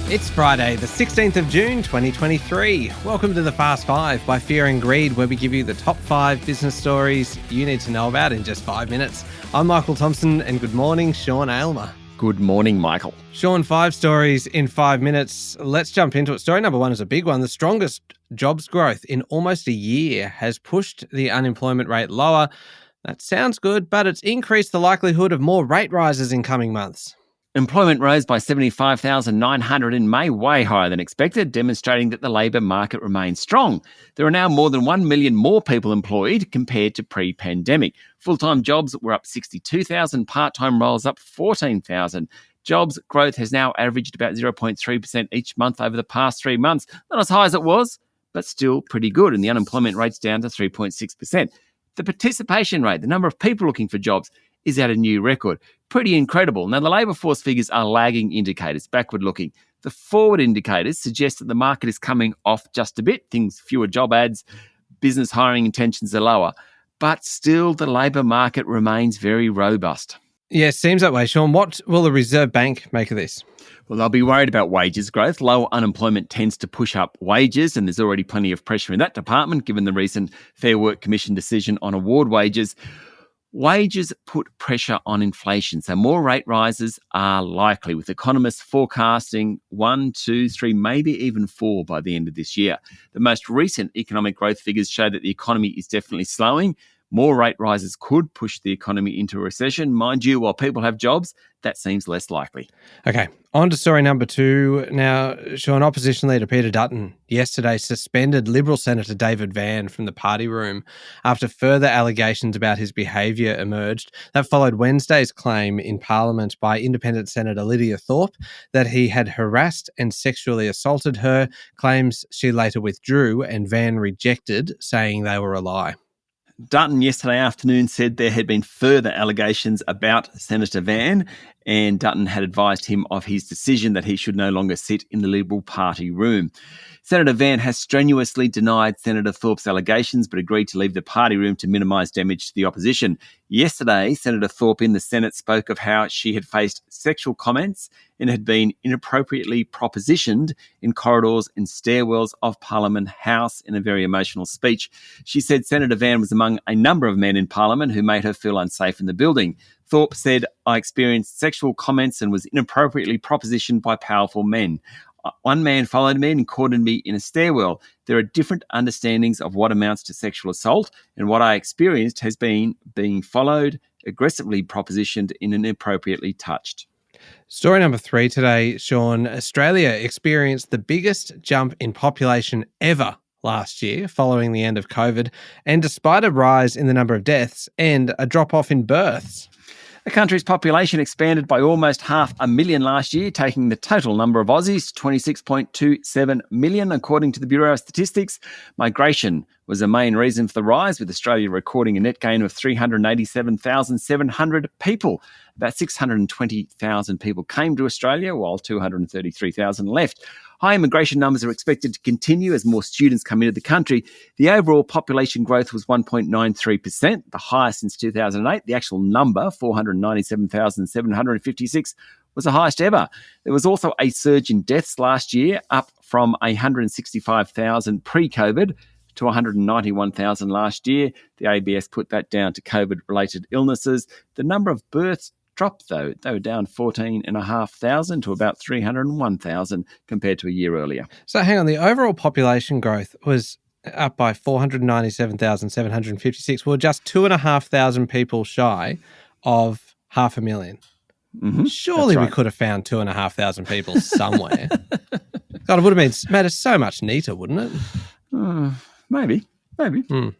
It's Friday, the 16th of June, 2023. Welcome to the Fast Five by Fear and Greed, where we give you the top 5 business stories you need to know about in just 5 minutes. I'm Michael Thompson, and good morning, Sean Aylmer. Good morning, Michael. Sean, 5 stories in 5 minutes. Let's jump into it. Story number 1 is a big one. The strongest jobs growth in almost a year has pushed the unemployment rate lower. That sounds good, but it's increased the likelihood of more rate rises in coming months. Employment rose by 75,900 in May, way higher than expected, demonstrating that the labour market remains strong. There are now more than 1 million more people employed compared to pre-pandemic. Full-time jobs were up 62,000, part-time roles up 14,000. Jobs growth has now averaged about 0.3% each month over the past 3 months. Not as high as it was, but still pretty good, and the unemployment rate's down to 3.6%. The participation rate, the number of people looking for jobs, is at a new record. Pretty incredible. Now, the labour force figures are lagging indicators, backward-looking. The forward indicators suggest that the market is coming off just a bit. Fewer job ads, business hiring intentions are lower. But still, the labour market remains very robust. Yeah, seems that way, Sean. What will the Reserve Bank make of this? Well, they'll be worried about wages growth. Low unemployment tends to push up wages, and there's already plenty of pressure in that department, given the recent Fair Work Commission decision on award wages. Wages put pressure on inflation, so more rate rises are likely, with economists forecasting 1, 2, 3, maybe even 4 by the end of this year. The most recent economic growth figures show that the economy is definitely slowing. More rate rises could push the economy into a recession. Mind you, while people have jobs, that seems less likely. Okay, on to story number 2. Now, Sean, opposition leader Peter Dutton yesterday suspended Liberal Senator David Van from the party room after further allegations about his behaviour emerged. That followed Wednesday's claim in Parliament by Independent Senator Lydia Thorpe that he had harassed and sexually assaulted her, claims she later withdrew and Van rejected, saying they were a lie. Dutton yesterday afternoon said there had been further allegations about Senator Van, and Dutton had advised him of his decision that he should no longer sit in the Liberal Party room. Senator Van has strenuously denied Senator Thorpe's allegations but agreed to leave the party room to minimise damage to the opposition. Yesterday, Senator Thorpe in the Senate spoke of how she had faced sexual comments and had been inappropriately propositioned in corridors and stairwells of Parliament House in a very emotional speech. She said Senator Van was among a number of men in Parliament who made her feel unsafe in the building. Thorpe said, "I experienced sexual comments and was inappropriately propositioned by powerful men. One man followed me and cornered me in a stairwell. There are different understandings of what amounts to sexual assault, and what I experienced has been being followed, aggressively propositioned, and inappropriately touched." Story number 3 today, Sean. Australia experienced the biggest jump in population ever last year following the end of COVID, and despite a rise in the number of deaths and a drop-off in births. The country's population expanded by almost 500,000 last year, taking the total number of Aussies to 26.27 million, according to the Bureau of Statistics. Migration was a main reason for the rise, with Australia recording a net gain of 387,700 people. About 620,000 people came to Australia, while 233,000 left. High immigration numbers are expected to continue as more students come into the country. The overall population growth was 1.93%, the highest since 2008. The actual number, 497,756, was the highest ever. There was also a surge in deaths last year, up from 165,000 pre-COVID to 191,000 last year. The ABS put that down to COVID-related illnesses. The number of births dropped, though. They were down 14,500 to about 301,000 compared to a year earlier. So hang on, the overall population growth was up by 497,756. Well, just 2,500 people shy of 500,000. Mm-hmm. Surely we could have found 2,500 people somewhere. God, it would have made it so much neater, wouldn't it? Maybe.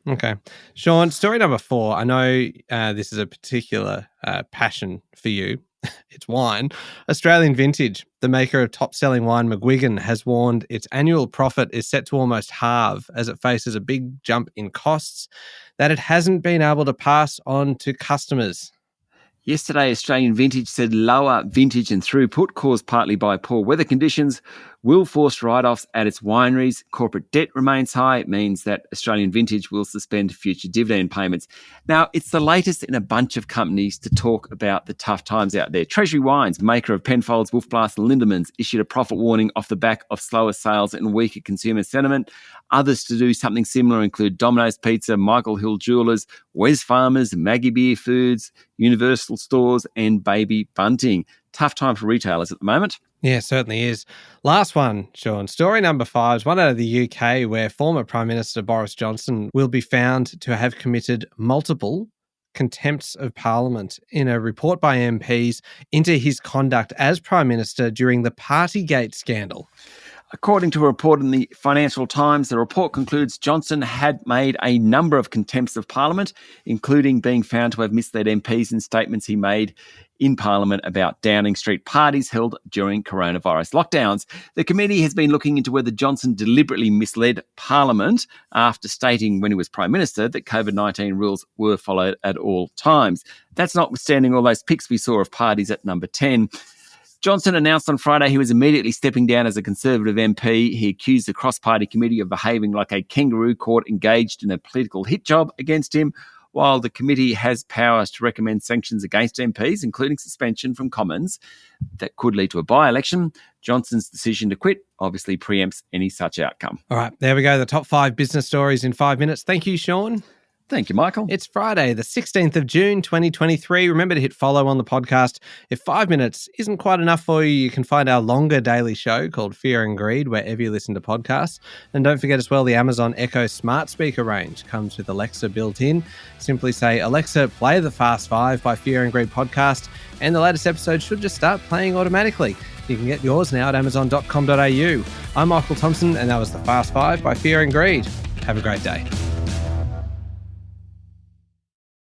Okay. Sean, story number 4. I know this is a particular passion for you. It's wine. Australian Vintage, the maker of top-selling wine McGuigan, has warned its annual profit is set to almost halve as it faces a big jump in costs that it hasn't been able to pass on to customers. Yesterday, Australian Vintage said lower vintage and throughput, caused partly by poor weather conditions, will force write-offs at its wineries. Corporate debt remains high. It means that Australian Vintage will suspend future dividend payments. Now, it's the latest in a bunch of companies to talk about the tough times out there. Treasury Wines, maker of Penfolds, Wolf Blass and Lindemans, issued a profit warning off the back of slower sales and weaker consumer sentiment. Others to do something similar include Domino's Pizza, Michael Hill Jewelers, Wes Farmers, Maggie Beer Foods, Universal Stores and Baby Bunting. Tough time for retailers at the moment. Yeah, certainly is. Last one, Sean. Story number 5 is one out of the UK where former Prime Minister Boris Johnson will be found to have committed multiple contempts of Parliament in a report by MPs into his conduct as Prime Minister during the Partygate scandal. According to a report in the Financial Times, the report concludes Johnson had made a number of contempts of Parliament, including being found to have misled MPs in statements he made in Parliament about Downing Street parties held during coronavirus lockdowns. The committee has been looking into whether Johnson deliberately misled Parliament after stating when he was Prime Minister that COVID-19 rules were followed at all times. That's notwithstanding all those pics we saw of parties at number 10. Johnson announced on Friday he was immediately stepping down as a Conservative MP. He accused the cross-party committee of behaving like a kangaroo court engaged in a political hit job against him. While the committee has powers to recommend sanctions against MPs, including suspension from Commons, that could lead to a by-election, Johnson's decision to quit obviously preempts any such outcome. All right, there we go. The top 5 business stories in 5 minutes. Thank you, Sean. Thank you, Michael. It's Friday, the 16th of June, 2023. Remember to hit follow on the podcast. If 5 minutes isn't quite enough for you, you can find our longer daily show called Fear and Greed wherever you listen to podcasts. And don't forget as well, the Amazon Echo smart speaker range comes with Alexa built in. Simply say, Alexa, play the Fast 5 by Fear and Greed podcast, and the latest episode should just start playing automatically. You can get yours now at amazon.com.au. I'm Michael Thompson, and that was the Fast 5 by Fear and Greed. Have a great day.